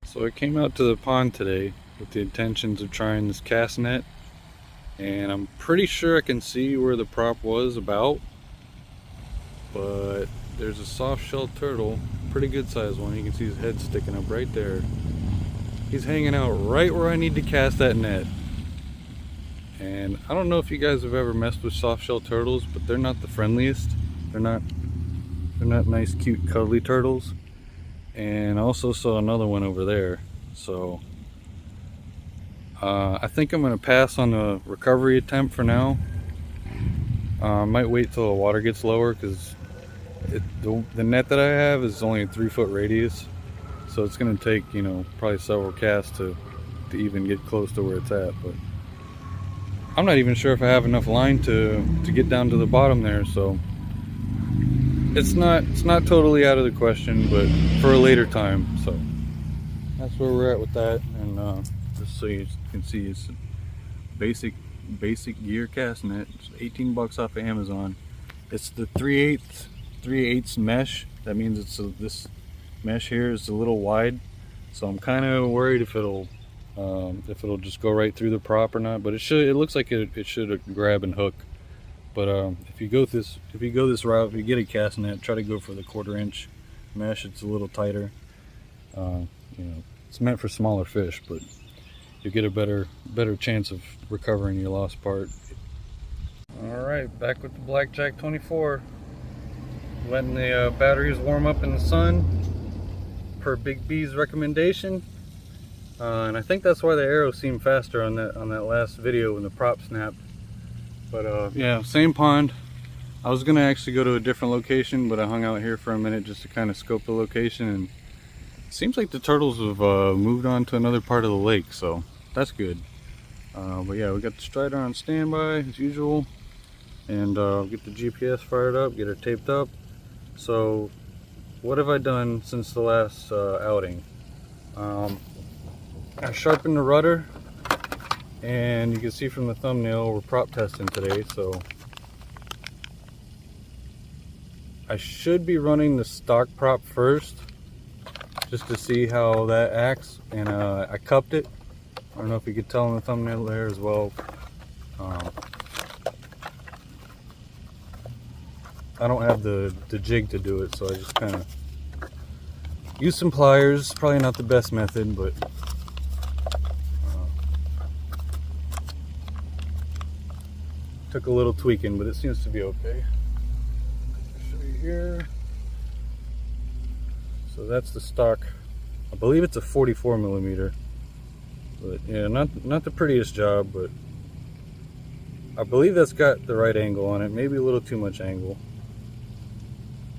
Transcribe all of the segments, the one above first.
So I came out to the pond today with the intentions of trying this cast net, and I'm pretty sure I can see where the prop was about, but there's a soft shell turtle, pretty good sized one. You can see his head sticking up right there. He's hanging out right where I need to cast that net. And I don't know if you guys have ever messed with soft shell turtles, but they're not the friendliest. They're not nice, cute, cuddly turtles. And I also saw another one over there. So I think I'm gonna pass on the recovery attempt for now. Might wait till the water gets lower, because the net that I have is only a 3-foot radius, so it's gonna take, you know, probably several casts to even get close to where it's at. But I'm not even sure if I have enough line to get down to the bottom there, so it's not totally out of the question, but for a later time. So that's where we're at with that. And just so you can see, it's basic gear cast net. It's 18 bucks off of Amazon. It's the 3/8 mesh. That means it's this mesh here is a little wide, so I'm kind of worried if it'll just go right through the prop or not. But it looks like it should grab and hook. But if you go this route, if you get a cast net, try to go for the 1/4 inch mesh. It's a little tighter. You know, it's meant for smaller fish, but you get a better chance of recovering your lost part. All right, back with the Blackjack 24. Letting the batteries warm up in the sun, per Big B's recommendation. And I think that's why the arrow seemed faster on that last video when the prop snapped. But yeah, same pond. I was gonna actually go to a different location, but I hung out here for a minute just to kind of scope the location, and it seems like the turtles have moved on to another part of the lake, so that's good. But yeah, we got the Strider on standby as usual, and get the GPS fired up, get it taped up. So what have I done since the last outing? I sharpened the rudder, and you can see from the thumbnail we're prop testing today, so I should be running the stock prop first just to see how that acts. And I cupped it. I don't know if you could tell in the thumbnail there as well. I don't have the jig to do it, so I just kind of use some pliers. Probably not the best method, but took a little tweaking, but it seems to be okay. I'll show you here. So that's the stock. I believe it's a 44 millimeter, but yeah, not the prettiest job, but I believe that's got the right angle on it. Maybe a little too much angle,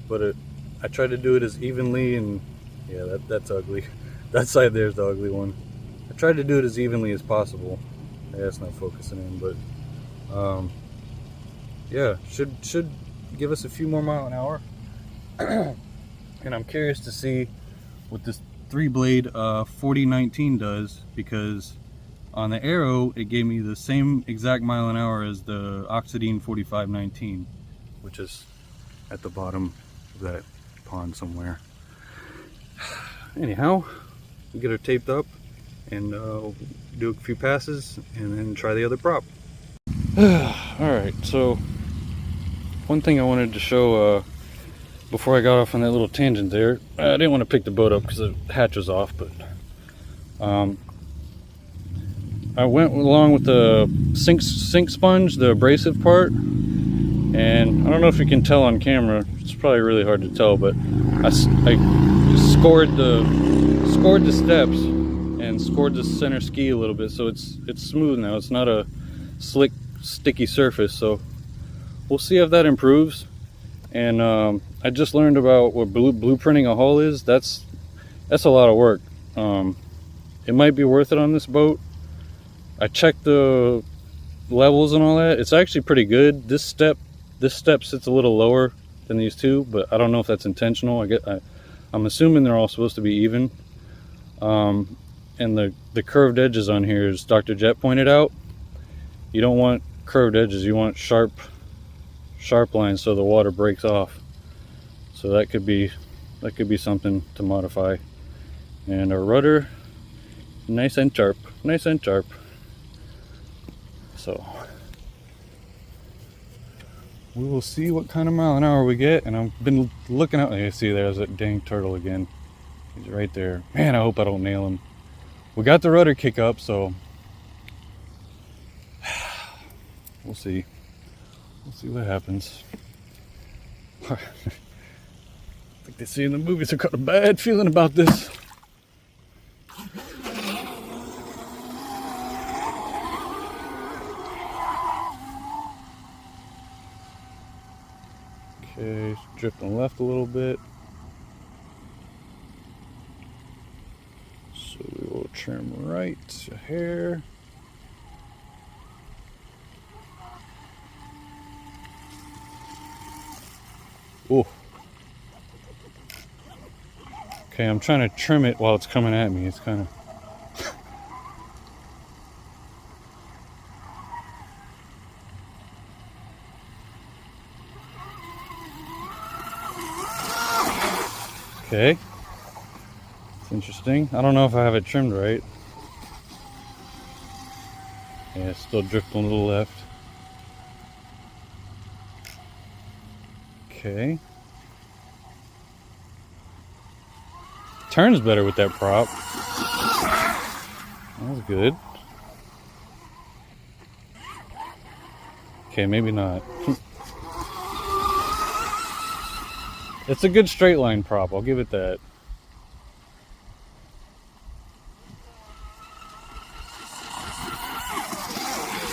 but I tried to do it as evenly, and yeah, that's ugly. That side there's the ugly one. I tried to do it as evenly as possible. Yeah, it's not focusing in, but yeah, should give us a few more mile an hour. And I'm curious to see what this 3-blade 4019 does, because on the arrow it gave me the same exact mile an hour as the Oxidine 4519, which is at the bottom of that pond somewhere. Anyhow, we'll get her taped up and do a few passes and then try the other prop. Alright, so one thing I wanted to show before I got off on that little tangent there, I didn't want to pick the boat up because the hatch was off, but I went along with the sink sponge, the abrasive part, and I don't know if you can tell on camera, it's probably really hard to tell, but I scored the steps and scored the center ski a little bit, so it's smooth now. It's not a slick, sticky surface, so we'll see if that improves. And I just learned about what blueprinting a hull is. That's a lot of work. It might be worth it on this boat. I checked the levels and all that. It's actually pretty good. This step sits a little lower than these two, but I don't know if that's intentional. I'm assuming they're all supposed to be even. And the curved edges on here, as Dr. Jet pointed out, you don't want curved edges. You want sharp lines so the water breaks off. So that could be something to modify. And our rudder, nice and sharp, nice and sharp. So we will see what kind of mile an hour we get. And I've been looking out. You see, there's that dang turtle again. He's right there. Man, I hope I don't nail him. We got the rudder kick up, so we'll see. We'll see what happens. Like they say in the movies, I've got a bad feeling about this. Okay, drifting left a little bit. So we will trim right a hair. Oh. Okay, I'm trying to trim it while it's coming at me. It's kind of... Okay. It's interesting. I don't know if I have it trimmed right. Yeah, it's still drifting a little left. Okay. Turns better with that prop. That was good. Okay, maybe not. It's a good straight line prop, I'll give it that.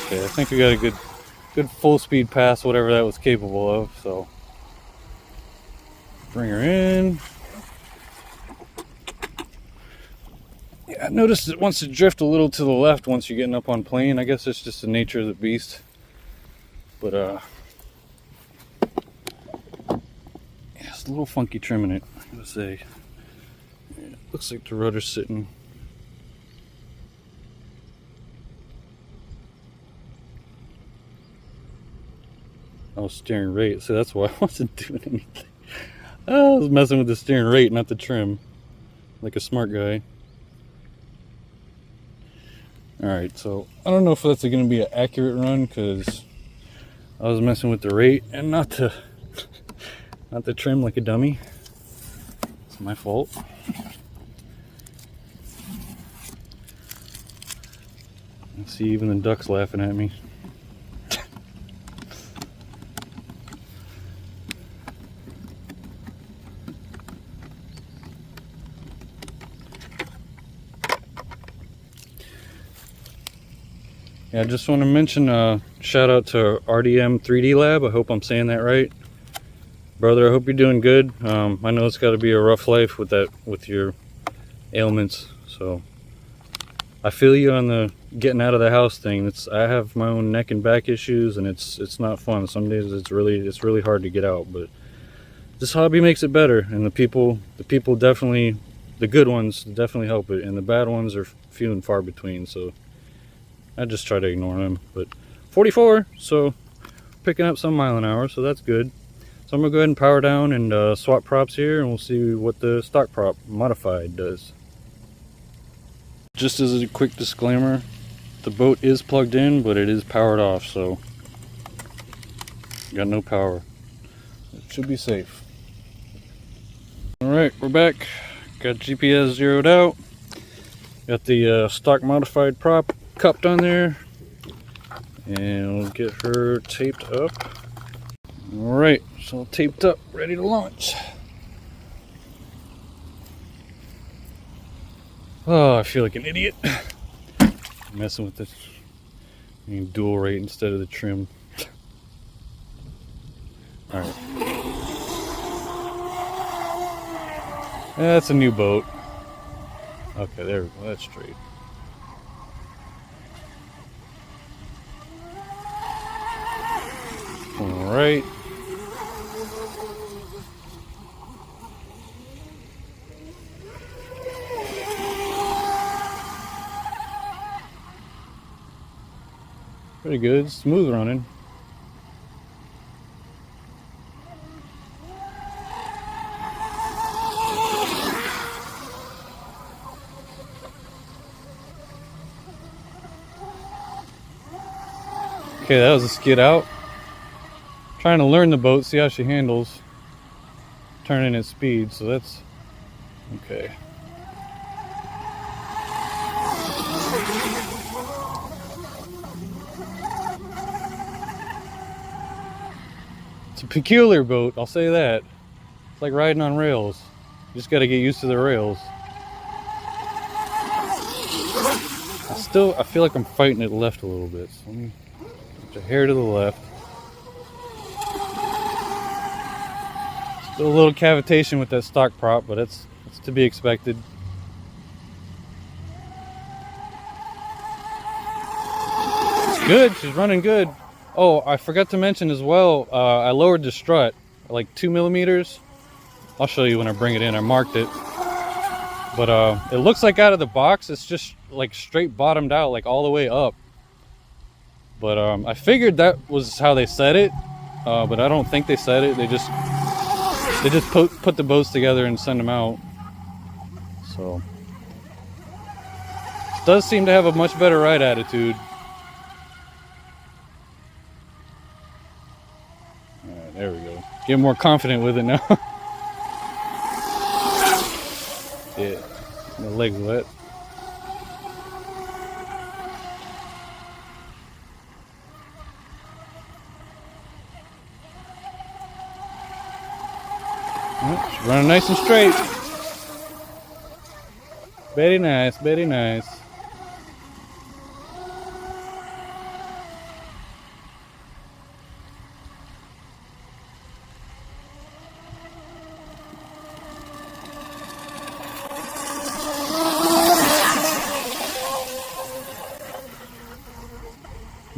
Okay, I think we got a good full speed pass, whatever that was capable of, so bring her in. Yeah, I noticed it wants to drift a little to the left once you're getting up on plane. I guess it's just the nature of the beast. But yeah, it's a little funky trimming it, I'm gonna say. Yeah, it looks like the rudder's sitting. I was steering rate, so that's why I wasn't doing anything. I was messing with the steering rate, not the trim, like a smart guy. Alright, so I don't know if that's going to be an accurate run, because I was messing with the rate and not the trim like a dummy. It's my fault. I see even the ducks laughing at me. Yeah, I just want to mention shout out to RDM 3D Lab. I hope I'm saying that right. Brother, I hope you're doing good. I know it's got to be a rough life with your ailments. So I feel you on the getting out of the house thing. I have my own neck and back issues, and it's not fun. Some days it's really hard to get out, but this hobby makes it better, and the people definitely, the good ones definitely help it, and the bad ones are few and far between. So I just try to ignore them. But 44, so picking up some mile an hour, so that's good. So I'm gonna go ahead and power down and swap props here, and we'll see what the stock prop modified does. Just as a quick disclaimer, the boat is plugged in, but it is powered off, so got no power. It should be safe. Alright, we're back. Got GPS zeroed out. Got the stock modified prop cupped on there, and we'll get her taped up. Alright, so taped up, ready to launch. Oh, I feel like an idiot messing with this dual rate instead of the trim. Alright, that's a new boat. Okay, there we go, that's straight. Alright. Pretty good, smooth running. Okay, that was a skid out. Trying to learn the boat, see how she handles turning at speed, so that's okay. It's a peculiar boat, I'll say that. It's like riding on rails. You just gotta get used to the rails. I feel like I'm fighting it left a little bit. So let me put a hair to the left. Still a little cavitation with that stock prop, but it's to be expected. It's good, she's running good. Oh, I forgot to mention as well, I lowered the strut like 2 millimeters. I'll show you when I bring it in. I marked it. But it looks like out of the box, it's just like straight bottomed out, like all the way up. But I figured that was how they set it, but I don't think they set it. They just put the boats together and send them out. So it does seem to have a much better ride attitude. All right, there we go. Get more confident with it now. Yeah, my leg's wet. She's running nice and straight. Very nice, very nice.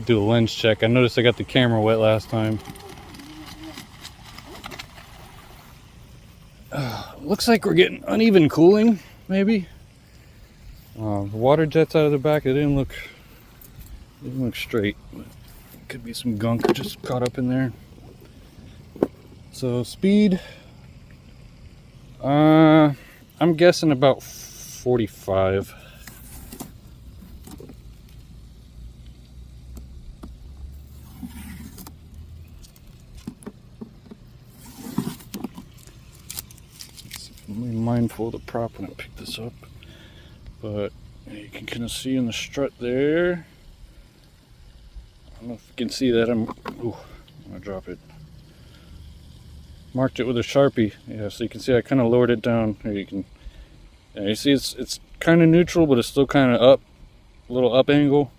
Do a lens check. I noticed I got the camera wet last time. Looks like we're getting uneven cooling, maybe. The water jets out of the back. It didn't look straight. Could be some gunk just caught up in there. So speed, I'm guessing about 45. I'm mindful of the prop when I pick this up, but you can kind of see in the strut there. I don't know if you can see that. I'm gonna drop it. Marked it with a Sharpie. Yeah, so you can see I kind of lowered it down. Here you can. Yeah, you see it's kind of neutral, but it's still kind of up, a little up angle,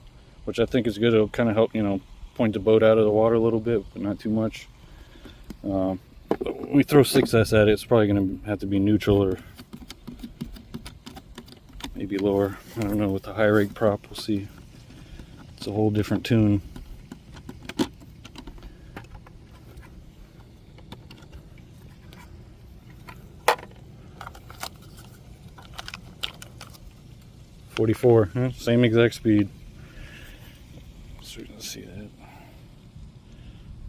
which I think is good. It'll kind of help, point the boat out of the water a little bit, but not too much. But when we throw 6S at it, it's probably going to have to be neutral or maybe lower. I don't know, with the high rig prop, we'll see. It's a whole different tune. $44, same exact speed. So you can see that.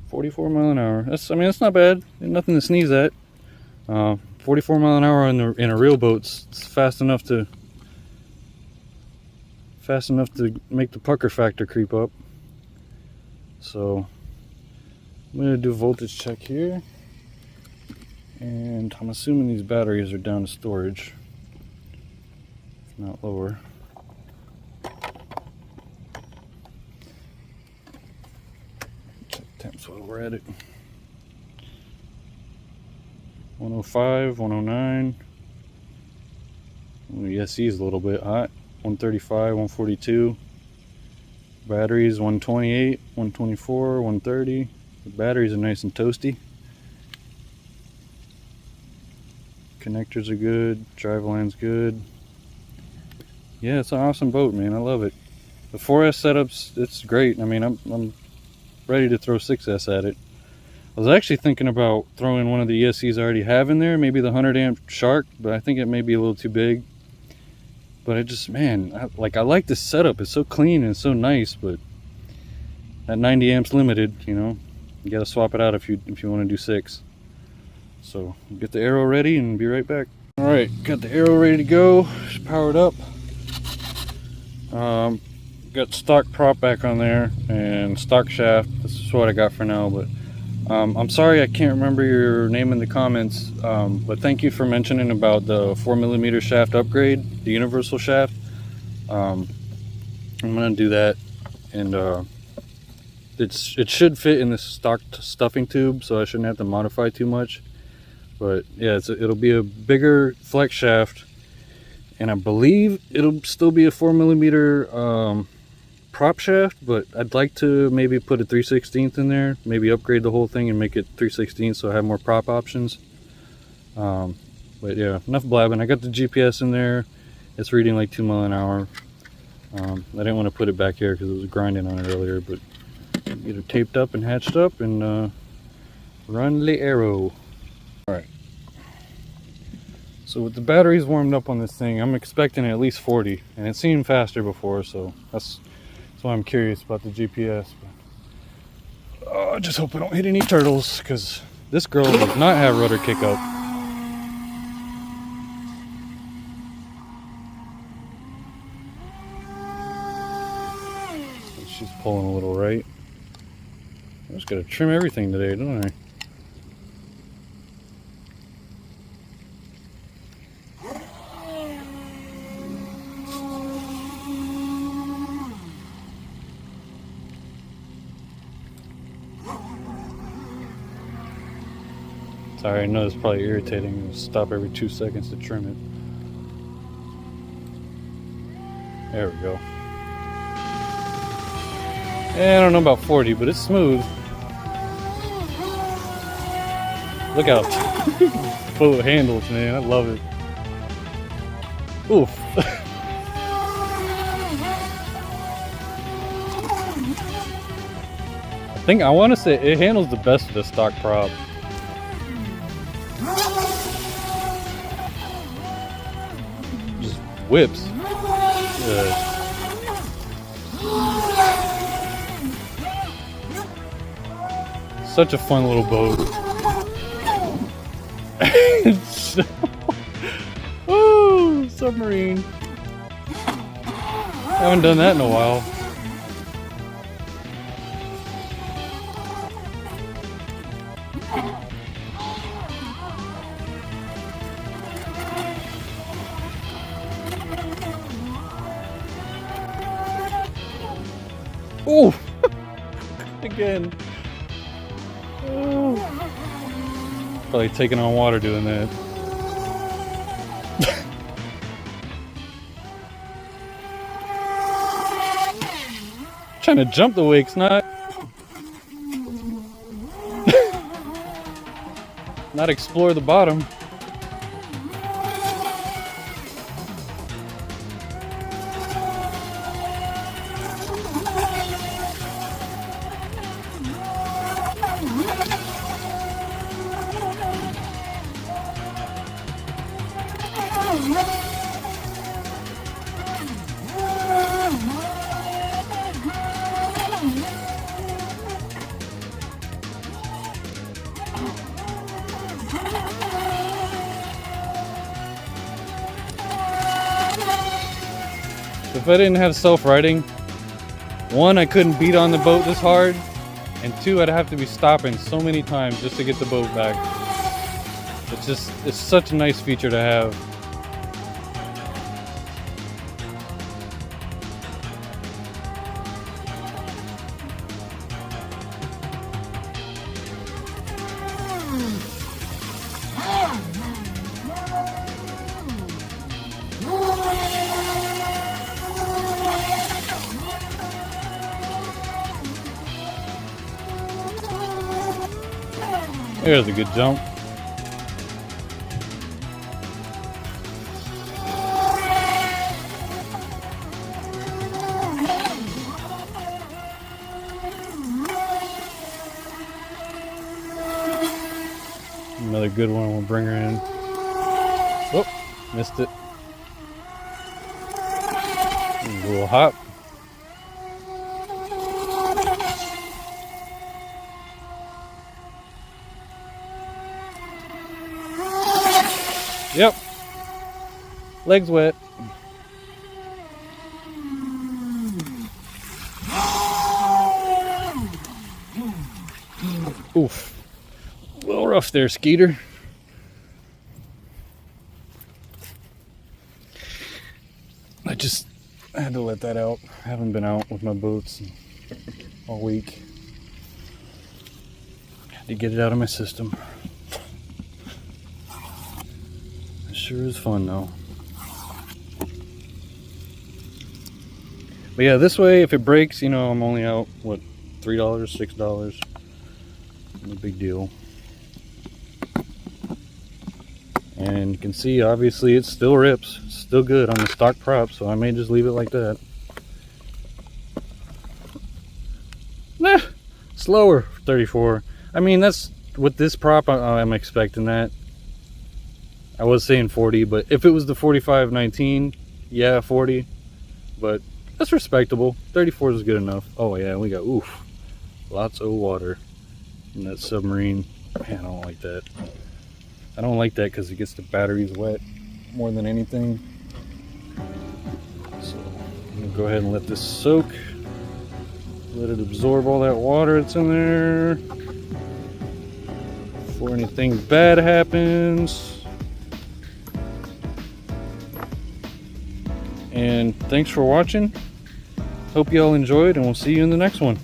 44 mile an hour. That's not bad. Nothing to sneeze at. 44 mile an hour in a real boat. It's fast enough to make the pucker factor creep up. So I'm gonna do a voltage check here, and I'm assuming these batteries are down to storage, if not lower. Temps while we're at it. 105, 109. The SE is a little bit hot. 135, 142. Batteries 128, 124, 130. The batteries are nice and toasty. Connectors are good. Drive line's good. Yeah, it's an awesome boat, man. I love it. The 4S setup's, it's great. I mean, I'm ready to throw 6S at it. I was actually thinking about throwing one of the ESCs I already have in there, maybe the 100 amp Shark, but I think it may be a little too big. But I just, man, I like this setup. It's so clean and so nice, but that 90 amps limited, you gotta swap it out if you want to do 6. So get the arrow ready and be right back. All right, got the arrow ready to go. Just powered up. got stock prop back on there and stock shaft. This is what I got for now, but I'm sorry I can't remember your name in the comments, but thank you for mentioning about the 4mm shaft upgrade, the universal shaft. I'm gonna do that, and it should fit in this stock stuffing tube, so I shouldn't have to modify too much. But yeah, it'll be a bigger flex shaft, and I believe it'll still be a 4mm prop shaft, but I'd like to maybe put a 3/16 in there, maybe upgrade the whole thing and make it 3/16 so I have more prop options. But yeah, enough blabbing. I got the GPS in there. It's reading like 2 miles an hour. I didn't want to put it back here because it was grinding on it earlier, but get it taped up and hatched up and run the arrow. Alright, so with the batteries warmed up on this thing, I'm expecting at least 40, and it seemed faster before, so that's why I'm curious about the GPS. But, I just hope I don't hit any turtles, because this girl does not have rudder kick up. She's pulling a little right. I just gotta trim everything today, don't I? Sorry, I know it's probably irritating to stop every 2 seconds to trim it. There we go. I don't know about 40, but it's smooth. Look how full it handles, man. I love it. Oof. I want to say it handles the best of the stock prop. Just whips. Such a fun little boat. Woo! Submarine. Haven't done that in a while. Ooh! Again. Ooh. Probably taking on water doing that. Trying to jump the wakes, not explore the bottom. If I didn't have self-righting, one, I couldn't beat on the boat this hard, and two, I'd have to be stopping so many times just to get the boat back. It's such a nice feature to have. There's a good jump. Another good one, we'll bring her in. Oh, missed it. A little hop. Yep. Legs wet. Oof. A little rough there, Skeeter. I had to let that out. I haven't been out with my boats all week. Had to get it out of my system. It sure is fun though. But yeah, this way, if it breaks, you know, I'm only out, what, $3, $6? No big deal. And you can see, obviously, it still rips. It's still good on the stock prop, so I may just leave it like that. Nah, slower, 34. I mean, that's, with this prop, I'm expecting that. I was saying 40, but if it was the 45-19, yeah, 40. But that's respectable. 34 is good enough. Oh yeah, we got, oof, lots of water in that submarine. Man, I don't like that. I don't like that because it gets the batteries wet more than anything. So I'm gonna go ahead and let this soak. Let it absorb all that water that's in there before anything bad happens. And thanks for watching. Hope you all enjoyed, and we'll see you in the next one.